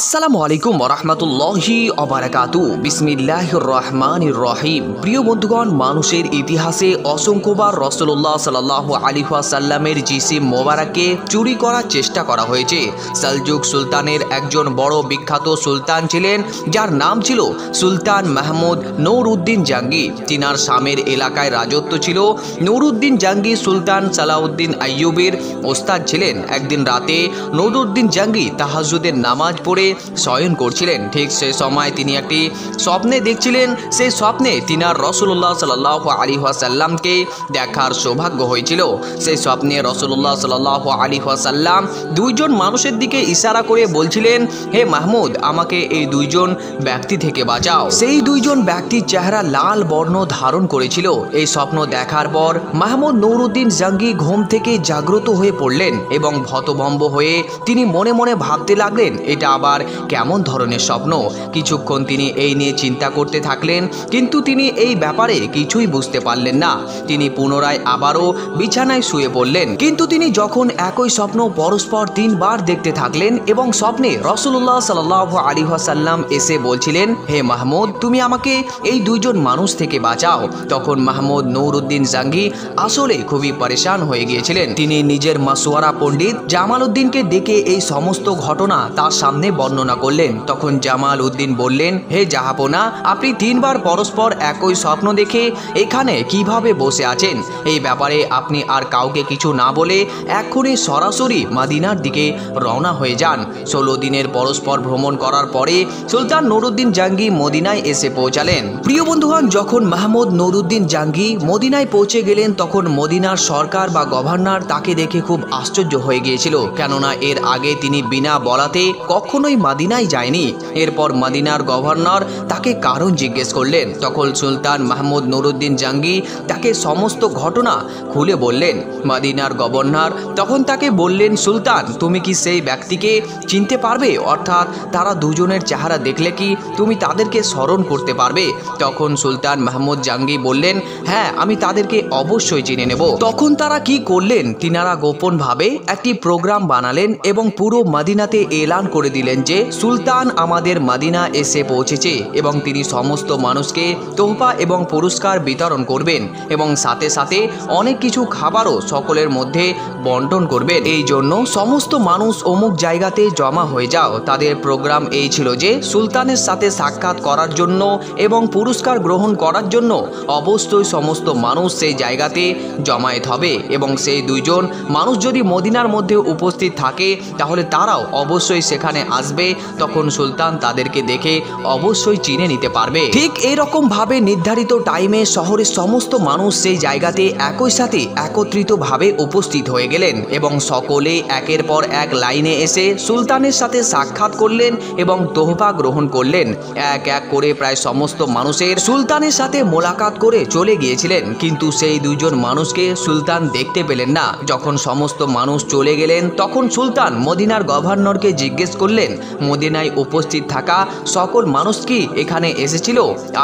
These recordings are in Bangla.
আসসালামু আলাইকুম ওয়া রাহমাতুল্লাহি ওয়া বারাকাতুহু। বিসমিল্লাহির রহমানির রহিম। প্রিয় বন্ধুগণ, মানুষের ইতিহাসে অসংখ্যবার রাসূলুল্লাহ সাল্লাল্লাহু আলাইহি ওয়াসাল্লামের জিসিম মোবারককে চুরি করার চেষ্টা করা হয়েছে। সেলজুক সুলতানের একজন বড় বিখ্যাত সুলতান ছিলেন, যার নাম ছিল সুলতান মাহমুদ নূরউদ্দিন জাঙ্গি। তিনার শামের এলাকায় রাজত্ব ছিল। নূরউদ্দিন জাঙ্গি সুলতান সালাউদ্দিন আইয়ুবের ওস্তাদ ছিলেন। একদিন রাতে নূরউদ্দিন জাঙ্গি তাহাজ্জুদের নামাজ পড়ে শয়ন করছিলেন। ঠিক সেই সময় তিনি একটি স্বপ্নে দেখছিলেন। সেই স্বপ্নে তিনার রাসূলুল্লাহ সাল্লাল্লাহু আলাইহি ওয়াসাল্লামকে দেখার সৌভাগ্য হয়েছিল। সেই স্বপ্নে রাসূলুল্লাহ সাল্লাল্লাহু আলাইহি ওয়াসাল্লাম দুইজন মানুষের দিকে ইশারা করে বলছিলেন, হে মাহমুদ, আমাকে এই দুইজন ব্যক্তি থেকে বাঁচাও। সেই দুইজন ব্যক্তির চেহারা লাল বর্ণ ধারণ করেছিল। এই স্বপ্ন দেখার পর মাহমুদ নূরউদ্দিন জাঙ্গি ঘুম থেকে জাগ্রত হয়ে পড়লেন এবং হতভম্ব হয়ে তিনি মনে মনে ভাবতে লাগলেন, এটা আবার কেমন ধরনের স্বপ্ন। কিছুক্ষণ তিনি এই নিয়ে চিন্তা করতে থাকলেন, কিন্তু তিনি এই ব্যাপারে কিছুই বুঝতে পারলেন না। তিনি পুনরায় আবারও বিছানায় শুয়ে পড়লেন। কিন্তু তিনি যখন একই স্বপ্ন পরস্পর 3 বার দেখতে থাকলেন এবং স্বপ্নে রাসূলুল্লাহ সাল্লাল্লাহু আলাইহি ওয়াসাল্লাম এসে বলছিলেন, হে মাহমুদ, তুমি আমাকে এই দুইজন মানুষ থেকে বাঁচাও। তখন মাহমুদ নূরউদ্দিন জাঙ্গি আসলে খুবই পরেশান হয়ে গিয়েছিলেন। তিনি নিজের মাসওয়ারা পণ্ডিত জামাল উদ্দিনকে ডেকে এই সমস্ত ঘটনা তার সামনে বর্ণনা করলেন। তখন জামাল উদ্দিন বললেন, হে জাহাপনা, আপনি 3 বার পরস্পর একই স্বপ্ন দেখে এখানে কিভাবে বসে আছেন? এই ব্যাপারে আপনি আর কাউকে কিছু না বলে এক্ষুনি সরাসরি মদিনার দিকে রওনা হয়ে যান। 16 দিনের পরস্পর ভ্রমণ করার পরে সুলতান নূরউদ্দিন জাঙ্গি মদিনায় এসে পৌঁছালেন। প্রিয় বন্ধুগণ, যখন মাহমুদ নূরউদ্দিন জাঙ্গি মদিনায় পৌঁছে গেলেন, তখন মদিনার সরকার বা গভর্নর তাকে দেখে খুব আশ্চর্য হয়ে গিয়েছিল, কেননা এর আগে তিনি বিনা বলাতে কখনোই মদিনায় যায়নি। এরপর মদিনার গভর্নর তাকে কারণ জিজ্ঞেস করলেন। তখন সুলতান মাহমুদ নূরউদ্দিন জাঙ্গি তাকে সমস্ত ঘটনা খুলে বললেন। মদিনার গভর্নর তখন তাকে বললেন, সুলতান, তুমি কি সেই ব্যক্তিকে চিনতে পারবে? অর্থাৎ তারা দুজনের চেহারা দেখলে কি তুমি তাদেরকে স্মরণ করতে পারবে? তখন সুলতান মাহমুদ জাঙ্গি বললেন, হ্যাঁ, আমি তাদেরকে অবশ্যই চিনে নেব। তখন তারা কি করলেন? তিনারা গোপনভাবে একটি প্রোগ্রাম বানালেন এবং পুরো মদিনাতে এলান করে দিলেন যে সুলতান আমাদের মদিনা এসে পৌঁছেছে এবং তিনি সমস্ত মানুষকে তোহফা এবং পুরস্কার বিতরণ করবেন এবং সাথে সাথে অনেক কিছু খাবারও সকলের মধ্যে বন্টন করবেন। এই জন্য সমস্ত মানুষ অমুক জায়গাতে জমা হয়ে যাও। তাদের প্রোগ্রাম এই ছিল যে সুলতানের সাথে সাক্ষাৎ করার জন্য এবং পুরস্কার গ্রহণ করার জন্য অবশ্যই সমস্ত মানুষ সেই জায়গাতে জমায়েত হবে এবং সেই দুইজন মানুষ যদি মদিনার মধ্যে উপস্থিত থাকে তাহলে তারাও অবশ্যই সেখানে আসবে। তখন সুলতান তাদেরকে দেখে অবশ্যই চিনে নিতে পারবে। ঠিক এইরকম ভাবে নির্ধারিত টাইমে শহরের সমস্ত মানুষ সেই জায়গাতে একই সাথে একত্রিতভাবে উপস্থিত হয়ে গেলেন এবং সকলে একের পর এক লাইনে এসে সুলতানের সাথে সাক্ষাৎ করলেন এবং তোহফা গ্রহণ করলেন। এক এক করে প্রায় সমস্ত মানুষের সুলতানের সাথে মোলাকাত করে চলে গিয়েছিলেন, কিন্তু সেই দুইজন মানুষকে সুলতান দেখতে পেলেন না। যখন সমস্ত মানুষ চলে গেলেন, তখন সুলতান মদিনার গভর্নরকে জিজ্ঞেস করলেন, মদিনায় উপস্থিত থাকা সকল মানুষ কি এখানে এসেছিল?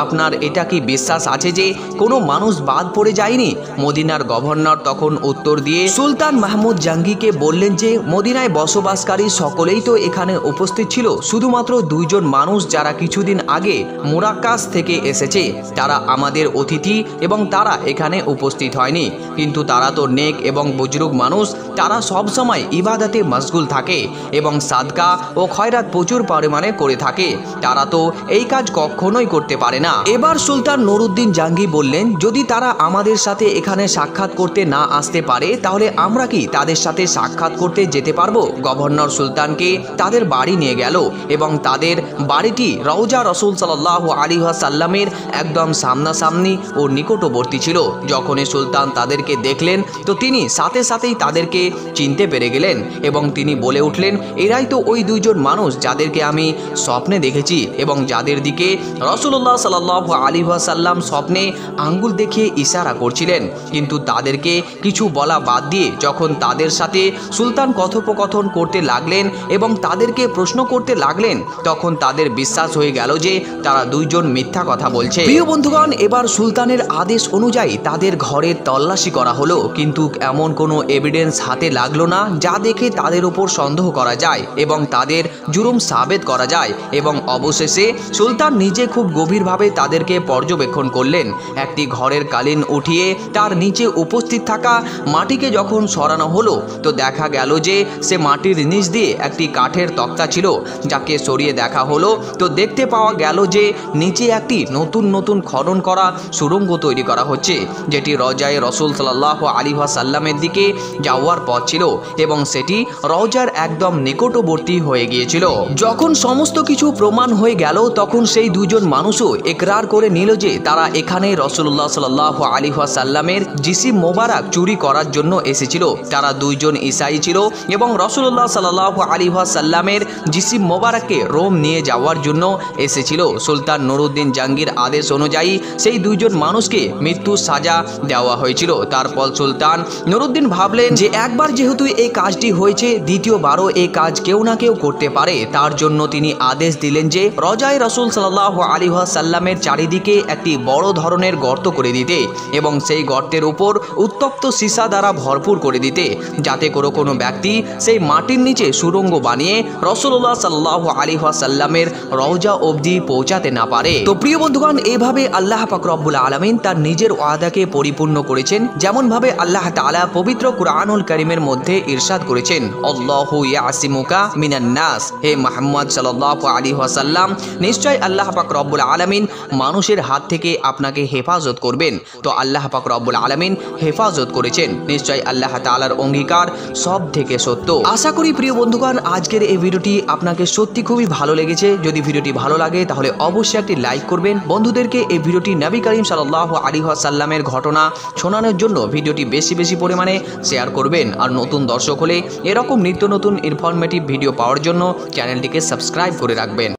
আপনার এটা কি বিশ্বাস আছে যে কোনো মানুষ বাদ পড়ে যায়নি? মদিনার গভর্নর তখন উত্তর দিয়ে সুলতান মাহমুদ জাঙ্গিকে বললেন যে মদিনায় বসবাসকারী সকলেই তো এখানে উপস্থিত ছিল, শুধুমাত্র দুইজন মানুষ যারা কিছুদিন আগে মুরাক্কাস থেকে এসেছে তারা আমাদের অতিথি এবং তারা এখানে উপস্থিত হয়নি। কিন্তু তারা তো নেক এবং বুজরুগ মানুষ, তারা সবসময় ইবাদতে মশগুল থাকে এবং সাদকা ও খয়রাত প্রচুর পরিমাণে করে থাকে। তারা তো এই কাজ কখনোই করতে পারে না। এবার সুলতান নূরউদ্দিন জাঙ্গি বললেন, যদি তারা আমাদের সাথে এখানে সাক্ষাৎ করতে না আসতে পারে তাহলে আমরা কি তাদের সাথে সাক্ষাৎ করতে যেতে পারবো? গভর্নর সুলতানকে তাদের বাড়ি নিয়ে গেল এবং তাদের বাড়িটি রওজা রাসূল সাল্লাল্লাহু আলাইহি ওয়াসাল্লামের একদম সামনাসামনি ও নিকটবর্তী ছিল। যখনই সুলতান তাদেরকে দেখলেন তো তিনি সাথে সাথেই তাদেরকে চিনতে পেরে গেলেন এবং তিনি বলে উঠলেন, এরাই তো ওই দুইজন মানুষ যাদেরকে আমি স্বপ্নে দেখেছি এবং যাদের দিকে রাসূলুল্লাহ সাল্লাল্লাহু আলাইহি ওয়াসাল্লাম স্বপ্নে আঙ্গুল দেখিয়ে ইশারা করছিলেন। কিন্তু তাদেরকে কিছু বলা বাদ দিয়ে যখন তাদের সাথে সুলতান কথোপকথন করতে লাগলেন এবং তাদেরকে প্রশ্ন করতে লাগলেন, তখন তাদের বিশ্বাস হয়ে গেল যে তারা দুইজন মিথ্যা কথা বলছে। প্রিয় বন্ধুগণ, এবার সুলতানের আদেশ অনুযায়ী তাদের ঘরের তল্লাশি করা হলো, কিন্তু এমন কোনো এভিডেন্স হাতে হাতে লাগলো না, যা দেখে তাদের উপর সন্দেহ করা যায় এবং তাদের জুরুম সাবেত করা যায়। এবং অবশেষে সুলতান নিজে খুব গভীরভাবে তাদেরকে পর্যবেক্ষণ করলেন। একটি ঘরের কালিন উঠিয়ে তার নিচে উপস্থিত থাকা মাটিকে যখন সরানো হলো, তো দেখা গেল যে সে মাটির নিচ দিয়ে একটি কাঠের তক্তা ছিল, যাকে সরিয়ে দেখা হলো, তো দেখতে পাওয়া গেল যে নিচে একটি নতুন নতুন খনন করা সুড়ঙ্গ তৈরি করা হচ্ছে, যেটি রওজায়ে রসুল সাল্লাল্লাহু আলাইহি ওয়াসাল্লামের দিকে যাওয়ার পথ ছিল এবং সেটি রওজার একদম নিকটবর্তী হয়ে গিয়েছিল। যখন সমস্ত কিছু প্রমাণ হয়ে গেল, তখন সেই দুজন মানুষও ইকরার করে নিল যে তারা এখানে রাসূলুল্লাহ সাল্লাল্লাহু আলাইহি ওয়াসাল্লামের জিসিম মোবারক চুরি করার জন্য এসেছিল। তারা দুইজন ঈসাই ছিল এবং রাসূলুল্লাহ সাল্লাল্লাহু আলাইহি ওয়াসাল্লামের জিসিম মোবারককে রোম নিয়ে যাওয়ার জন্য এসেছিল। সুলতান নুরউদ্দিন জাহাঙ্গীর আদেশ অনুযায়ী সেই দুইজন মানুষকে মৃত্যু সাজা দেওয়া হয়েছিল। তারপর সুলতান নুরউদ্দিন ভাবলেন যে একবার যেহেতু এই কাজটি হয়েছে, দ্বিতীয়বারও এই কাজ কেউ না কেউ করতে পারে। তার জন্য তিনি আদেশ দিলেন যে রওজায়ে রাসূল সাল্লাল্লাহু আলাইহি ওয়াসাল্লামের চারিদিকে একটি বড় ধরনের গর্ত করে দিতে এবং সেই গর্তের উপর উত্তপ্ত সীসা দ্বারা ভরপুর করে দিতে, যাতে কোনো ব্যক্তি সেই মাটির নিচে সুড়ঙ্গ বানিয়ে রাসূলুল্লাহ সাল্লাল্লাহু আলাইহি ওয়াসাল্লামের রওজা অবধি পৌঁছাতে না পারে। তো প্রিয় বন্ধুগণ, এইভাবে আল্লাহ পাক রব্বুল আলামিন তার নিজের ওয়াদাকে পরিপূর্ণ করেছেন, যেমন ভাবে আল্লাহ তাআলা পবিত্র কুরআনুল কারীমের মধ্যে ইরশাদ করেছেন, আল্লাহু ইয়াসিমুকা মিনান নাস। হে মুহাম্মদ সাল্লাল্লাহু আলাইহি ওয়াসাল্লাম, নিশ্চয় আল্লাহ পাক রব্বুল আলামিন মানুষের হাত থেকে আপনাকে হেফাজত করবেন। তো আল্লাহ পাক রব্বুল আলামিন হেফাজত করেছেন। নিশ্চয় আল্লাহ তাআলার অঙ্গীকার সব থেকে সত্য। আশা করি প্রিয় বন্ধুগণ, আজকের এই ভিডিওটি আপনাকে সত্যি খুবই ভালো লেগেছে। যদি ভিডিওটি ভালো লাগে তাহলে অবশ্যই একটি লাইক করবেন। বন্ধুদেরকে এই ভিডিওটি নবী করিম সাল্লাল্লাহু আলাইহি ওয়াসাল্লামের ঘটনা শোনানোর জন্য ভিডিওটি বেশি বেশি পরিমাণে শেয়ার করবেন। আর নতুন দর্শক হলে এরকম নিত্য নতুন ইনফরমেটিভ ভিডিও পাওয়ার জন্য চ্যানেলটিকে সাবস্ক্রাইব করে রাখবেন।